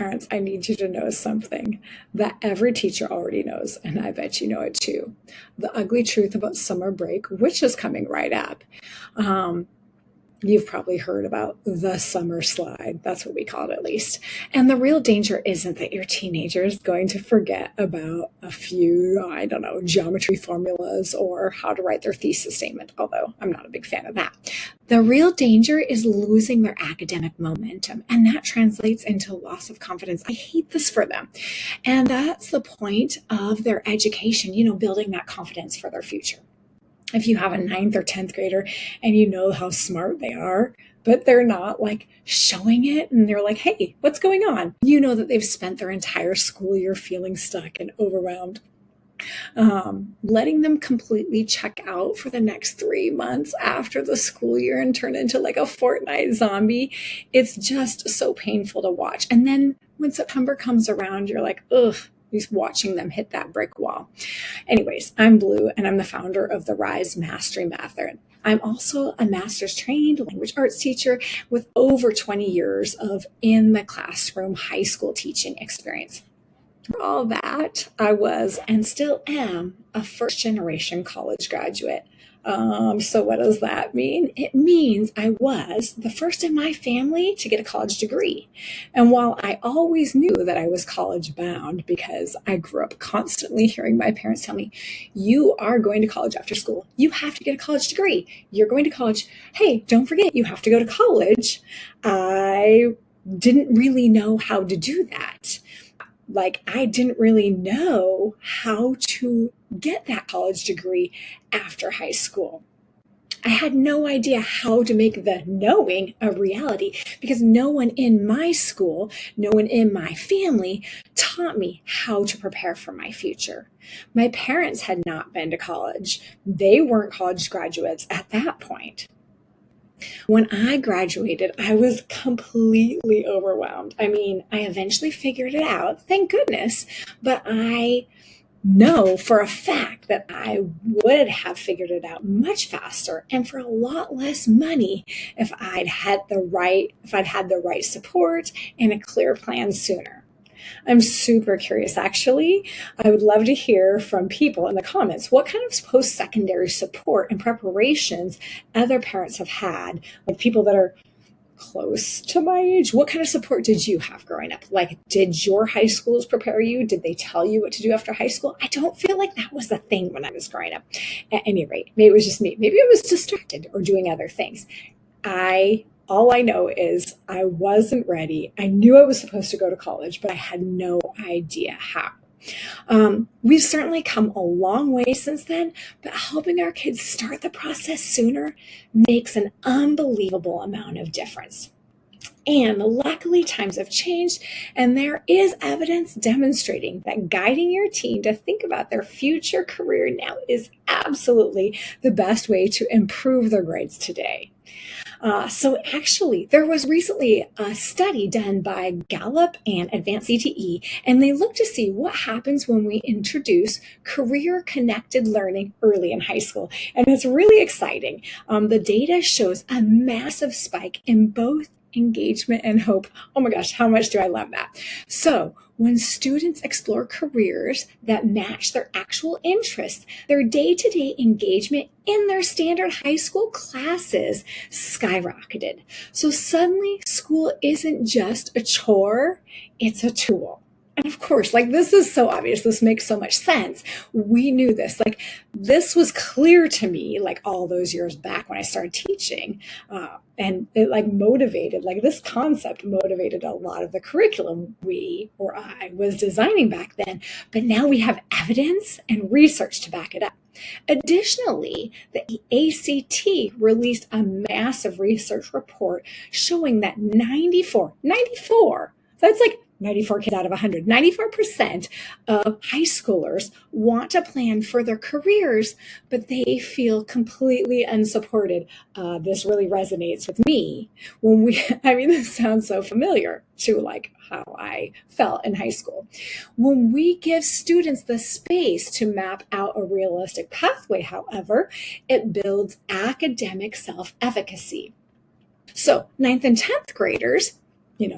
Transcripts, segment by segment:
parents, I need you to know something that every teacher already knows, and I bet you know it too. The ugly truth about summer break, which is coming right up. Um, You've probably heard about the summer slide. That's what we call it, at least. And the real danger isn't that your teenager is going to forget about a few, I don't know, geometry formulas or how to write their thesis statement, although I'm not a big fan of that. The real danger is losing their academic momentum, and that translates into loss of confidence. I hate this for them. And that's the point of their education, building that confidence for their future. If you have a 9th or 10th grader and you know how smart they are, but they're not like showing it and they're like, hey, what's going on? You know that they've spent their entire school year feeling stuck and overwhelmed. Letting them completely check out for the next 3 months after the school year and turn into like a Fortnite zombie, it's just so painful to watch. And then when September comes around, you're like, ugh, just watching them hit that brick wall. Anyways, I'm Blue, and I'm the founder of the R.I.S.E Mastery Method. I'm also a master's trained language arts teacher with over 20 years of in the classroom high school teaching experience. For all that, I was and still am a first generation college graduate. So what does that mean? It means I was the first in my family to get a college degree. And while I always knew that I was college bound because I grew up constantly hearing my parents tell me, you are going to college after school. You have to get a college degree. You're going to college. Hey, don't forget, you have to go to college. I didn't really know how to do that. I didn't really know how to get that college degree after high school. I had no idea how to make the knowing a reality because no one in my school, no one in my family taught me how to prepare for my future. My parents had not been to college. They weren't college graduates at that point. When I graduated, I was completely overwhelmed. I mean, I eventually figured it out, thank goodness, but I know for a fact that I would have figured it out much faster and for a lot less money if I'd had the right support and a clear plan sooner. I'm super curious, actually. I would love to hear from people in the comments what kind of post-secondary support and preparations other parents have had, like people that are close to my age. What kind of support did you have growing up? Like, did your high schools prepare you? Did they tell you what to do after high school? I don't feel like that was a thing when I was growing up. At any rate, maybe it was just me. Maybe I was distracted or doing other things. All I know is I wasn't ready. I knew I was supposed to go to college, but I had no idea how. We've certainly come a long way since then, but helping our kids start the process sooner makes an unbelievable amount of difference. And luckily, times have changed, and there is evidence demonstrating that guiding your teen to think about their future career now is absolutely the best way to improve their grades today. So actually, there was recently a study done by Gallup and Advanced CTE, and they looked to see what happens when we introduce career-connected learning early in high school. And it's really exciting. The data shows a massive spike in both engagement and hope. Oh my gosh, how much do I love that? So when students explore careers that match their actual interests, their day-to-day engagement in their standard high school classes skyrocketed. So suddenly school isn't just a chore, it's a tool. And of course, this is so obvious. This makes so much sense. We knew this. This was clear to me, all those years back when I started teaching. And it motivated, this concept motivated a lot of the curriculum I was designing back then. But now we have evidence and research to back it up. Additionally, the ACT released a massive research report showing that 94, that's 94 kids out of 100, 94% of high schoolers want to plan for their careers, but they feel completely unsupported. This really resonates with me this sounds so familiar to how I felt in high school. When we give students the space to map out a realistic pathway, however, it builds academic self-efficacy. So 9th and 10th graders,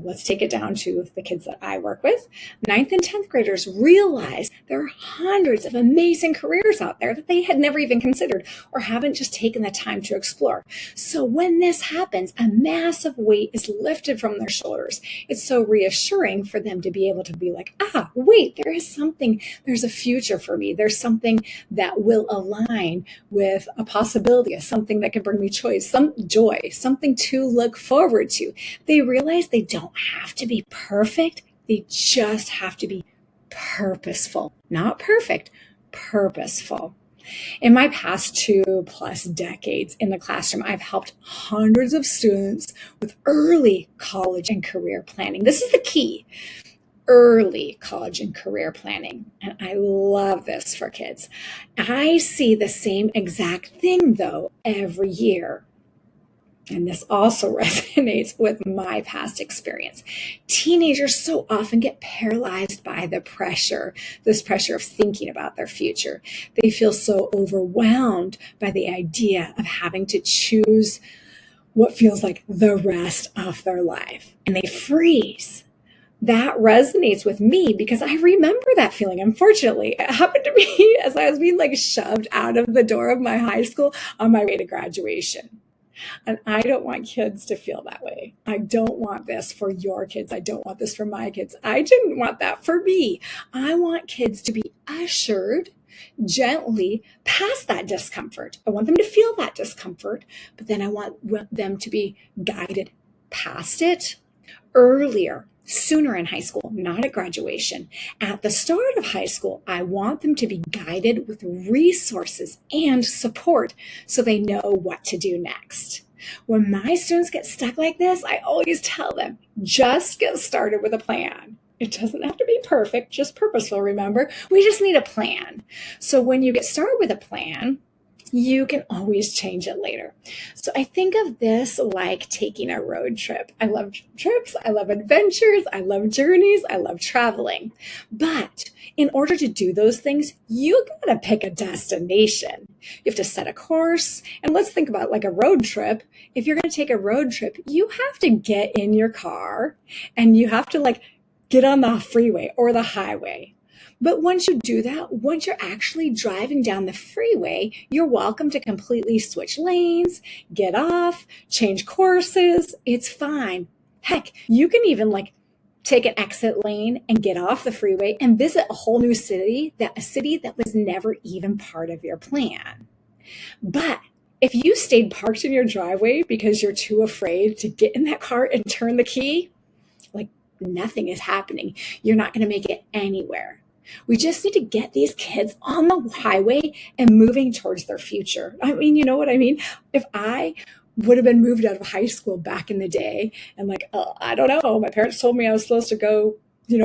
let's take it down to the kids that I work with. Ninth and 10th graders realize there are hundreds of amazing careers out there that they had never even considered or haven't just taken the time to explore. So when this happens, a massive weight is lifted from their shoulders. It's so reassuring for them to be able to be like, wait, there is something, there's a future for me. There's something that will align with a possibility, something that can bring me some joy, something to look forward to. They realize they don't have to be perfect. They just have to be purposeful. Not perfect, purposeful. In my past 2+ decades in the classroom, I've helped hundreds of students with early college and career planning. This is the key. Early college and career planning. And I love this for kids. I see the same exact thing, though, every year. And this also resonates with my past experience. Teenagers so often get paralyzed by this pressure of thinking about their future. They feel so overwhelmed by the idea of having to choose what feels like the rest of their life. And they freeze. That resonates with me because I remember that feeling. Unfortunately, it happened to me as I was being shoved out of the door of my high school on my way to graduation. And I don't want kids to feel that way. I don't want this for your kids. I don't want this for my kids. I didn't want that for me. I want kids to be ushered gently past that discomfort. I want them to feel that discomfort, but then I want them to be guided past it earlier, sooner in high school, not at graduation. At the start of high school, I want them to be guided with resources and support so they know what to do next. When my students get stuck like this, I always tell them, just get started with a plan. It doesn't have to be perfect, just purposeful, remember? We just need a plan. So when you get started with a plan, you can always change it later. So I think of this like taking a road trip. I love trips. I love adventures. I love journeys. I love traveling. But in order to do those things, you got to pick a destination. You have to set a course. And let's think about like a road trip. If you're going to take a road trip, you have to get in your car and you have to get on the freeway or the highway. But once you do that, once you're actually driving down the freeway, you're welcome to completely switch lanes, get off, change courses. It's fine. Heck, you can even take an exit lane and get off the freeway and visit a whole new city, a city that was never even part of your plan. But if you stayed parked in your driveway because you're too afraid to get in that car and turn the key, nothing is happening. You're not going to make it anywhere. We just need to get these kids on the highway and moving towards their future. I mean, you know what I mean? If I would have been moved out of high school back in the day and I don't know, my parents told me I was supposed to go,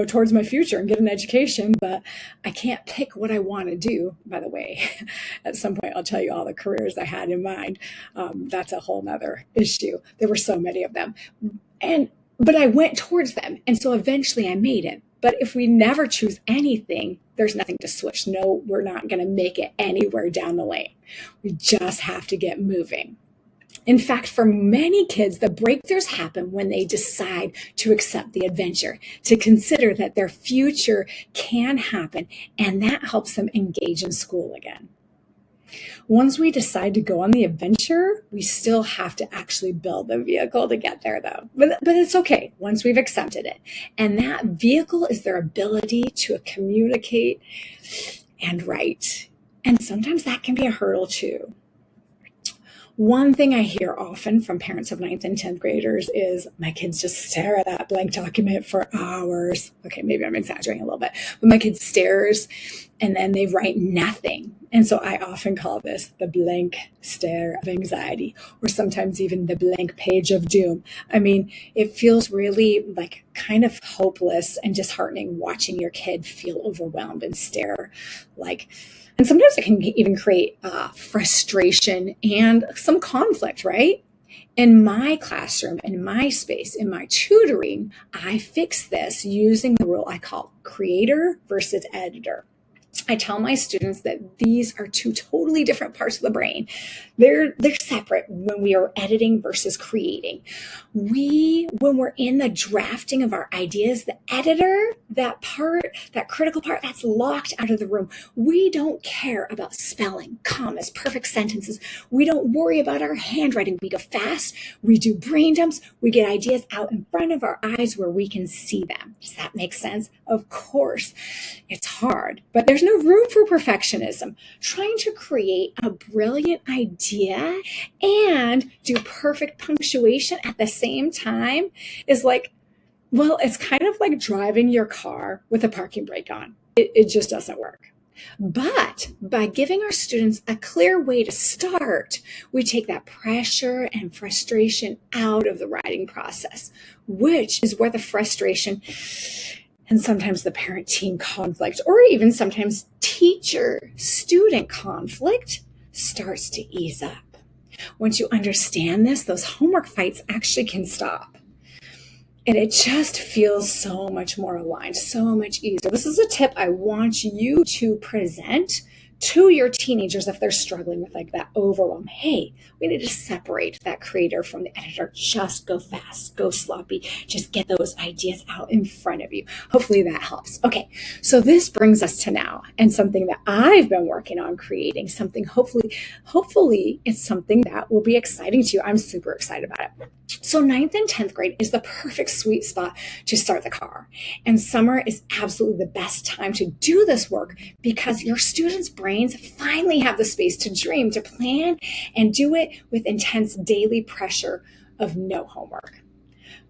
towards my future and get an education, but I can't pick what I want to do. By the way, at some point, I'll tell you all the careers I had in mind. That's a whole nother issue. There were so many of them. But I went towards them. And so eventually I made it. But if we never choose anything, there's nothing to switch. No, we're not going to make it anywhere down the lane. We just have to get moving. In fact, for many kids, the breakthroughs happen when they decide to accept the adventure, to consider that their future can happen, and that helps them engage in school again. Once we decide to go on the adventure, we still have to actually build the vehicle to get there, though. But it's okay once we've accepted it. And that vehicle is their ability to communicate and write. And sometimes that can be a hurdle, too. One thing I hear often from parents of 9th and 10th graders is my kids just stare at that blank document for hours. Okay, maybe I'm exaggerating a little bit, but my kid stares and then they write nothing. And so I often call this the blank stare of anxiety, or sometimes even the blank page of doom. I mean, it feels really kind of hopeless and disheartening watching your kid feel overwhelmed and stare and sometimes it can even create frustration and some conflict, right? In my classroom, in my space, in my tutoring, I fix this using the rule I call creator versus editor. I tell my students that these are two totally different parts of the brain. They're separate when we are editing versus creating. When we're in the drafting of our ideas, the editor, that critical part, that's locked out of the room. We don't care about spelling, commas, perfect sentences. We don't worry about our handwriting. We go fast, we do brain dumps, we get ideas out in front of our eyes where we can see them. Does that make sense? Of course, it's hard, but there's no room for perfectionism. Trying to create a brilliant idea and do perfect punctuation at the same time is it's kind of like driving your car with a parking brake on. It just doesn't work. But by giving our students a clear way to start, we take that pressure and frustration out of the writing process, which is where the frustration and sometimes the parent-teen conflict, or even sometimes teacher-student conflict starts to ease up. Once you understand this, those homework fights actually can stop. And it just feels so much more aligned, so much easier. This is a tip I want you to present to your teenagers if they're struggling with that overwhelm. Hey, we need to separate that creator from the editor. Just go fast, go sloppy. Just get those ideas out in front of you. Hopefully that helps. Okay, so this brings us to now and something that I've been working on creating, something hopefully it's something that will be exciting to you. I'm super excited about it. So 9th and 10th grade is the perfect sweet spot to start the car. And summer is absolutely the best time to do this work because your students' brains finally have the space to dream, to plan, and do it with intense daily pressure of no homework.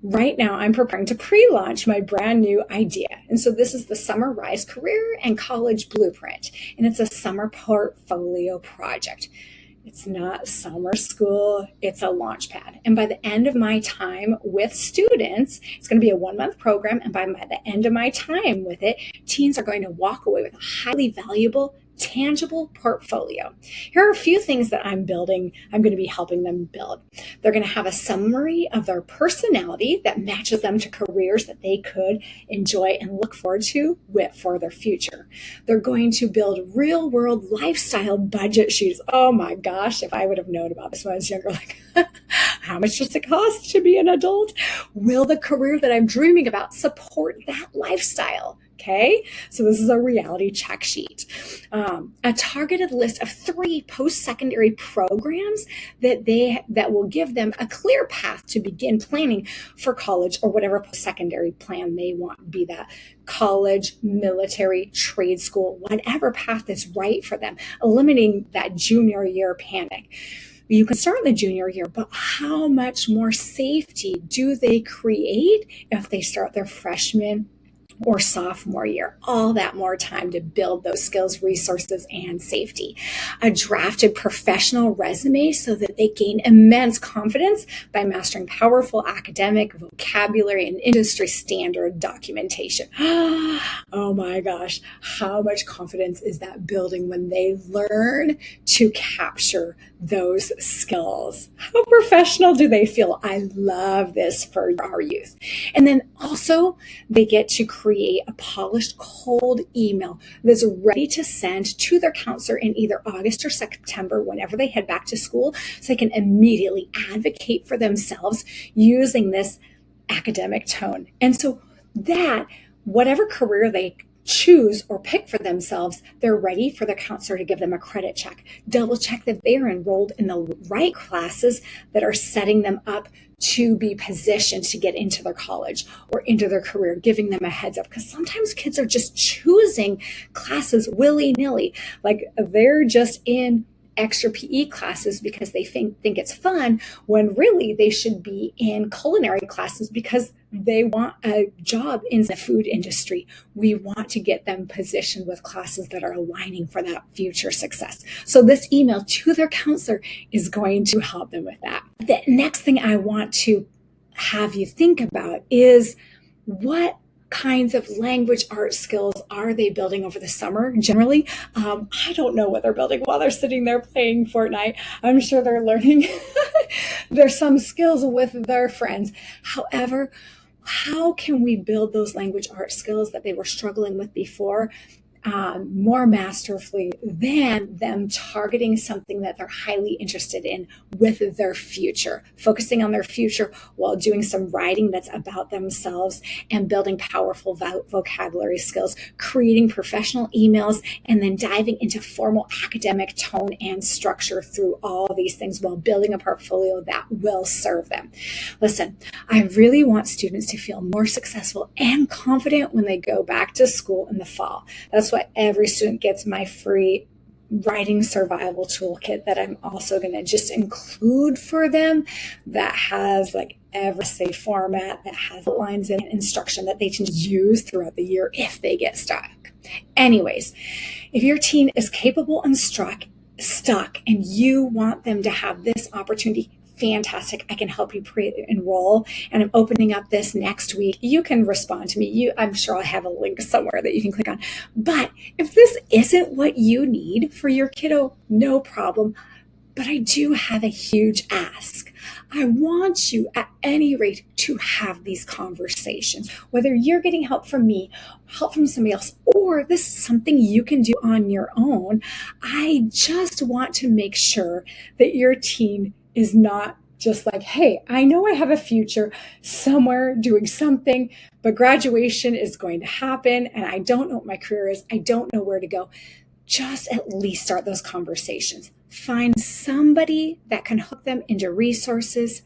Right now, I'm preparing to pre-launch my brand new idea. And so this is the Summer R.I.S.E Career and College Blueprint. And it's a summer portfolio project. It's not summer school, it's a launch pad. And by the end of my time with students, it's going to be a 1-month program. And by the end of my time with it, teens are going to walk away with a highly valuable, tangible portfolio. Here are a few things that I'm building. I'm going to be helping them build. They're going to have a summary of their personality that matches them to careers that they could enjoy and look forward to for their future. They're going to build real world lifestyle budget sheets. Oh my gosh, if I would have known about this when I was younger, how much does it cost to be an adult? Will the career that I'm dreaming about support that lifestyle? Okay, so this is a reality check sheet. A targeted list of 3 post-secondary programs that will give them a clear path to begin planning for college or whatever post-secondary plan they want, be that college, military, trade school, whatever path is right for them, eliminating that junior year panic. You can start in the junior year, but how much more safety do they create if they start their freshman or sophomore year? All that more time to build those skills, resources, and safety. A drafted professional resume so that they gain immense confidence by mastering powerful academic vocabulary and industry standard documentation. Oh my gosh, how much confidence is that building when they learn to capture those skills? How professional do they feel? I love this for our youth. And then also they get to create a polished cold email that's ready to send to their counselor in either August or September whenever they head back to school, so they can immediately advocate for themselves using this academic tone. And so that whatever career they choose or pick for themselves, they're ready for the counselor to give them a credit check, double check that they are enrolled in the right classes that are setting them up to be positioned to get into their college or into their career, giving them a heads up. Because sometimes kids are just choosing classes willy-nilly, like they're just in extra PE classes because they think it's fun, when really they should be in culinary classes because they want a job in the food industry. We want to get them positioned with classes that are aligning for that future success. So this email to their counselor is going to help them with that. The next thing I want to have you think about is what kinds of language art skills are they building over the summer generally? I don't know what they're building while they're sitting there playing Fortnite. I'm sure they're learning there's some skills with their friends. However, how can we build those language art skills that they were struggling with before? more masterfully than them targeting something that they're highly interested in with their future, focusing on their future while doing some writing that's about themselves and building powerful vocabulary skills, creating professional emails, and then diving into formal academic tone and structure through all these things while building a portfolio that will serve them. Listen, I really want students to feel more successful and confident when they go back to school in the fall. That's why every student gets my free writing survival toolkit that I'm also going to just include for them, that has like every essay format, that has lines and instruction that they can use throughout the year if they get stuck. Anyways, if your teen is capable and stuck and you want them to have this opportunity, fantastic. I can help you enroll, and I'm opening up this next week. You can respond to me. I'm sure I'll have a link somewhere that you can click on. But if this isn't what you need for your kiddo, no problem. But I do have a huge ask. I want you at any rate to have these conversations, whether you're getting help from me, help from somebody else, or this is something you can do on your own. I just want to make sure that your teen is not just like, hey, I know I have a future somewhere doing something, but graduation is going to happen and I don't know what my career is. I don't know where to go. Just at least start those conversations. Find somebody that can hook them into resources,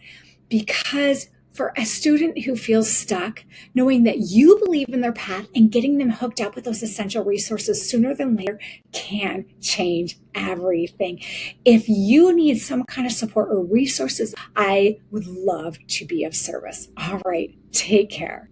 because for a student who feels stuck, knowing that you believe in their path and getting them hooked up with those essential resources sooner than later can change everything. If you need some kind of support or resources, I would love to be of service. All right, take care.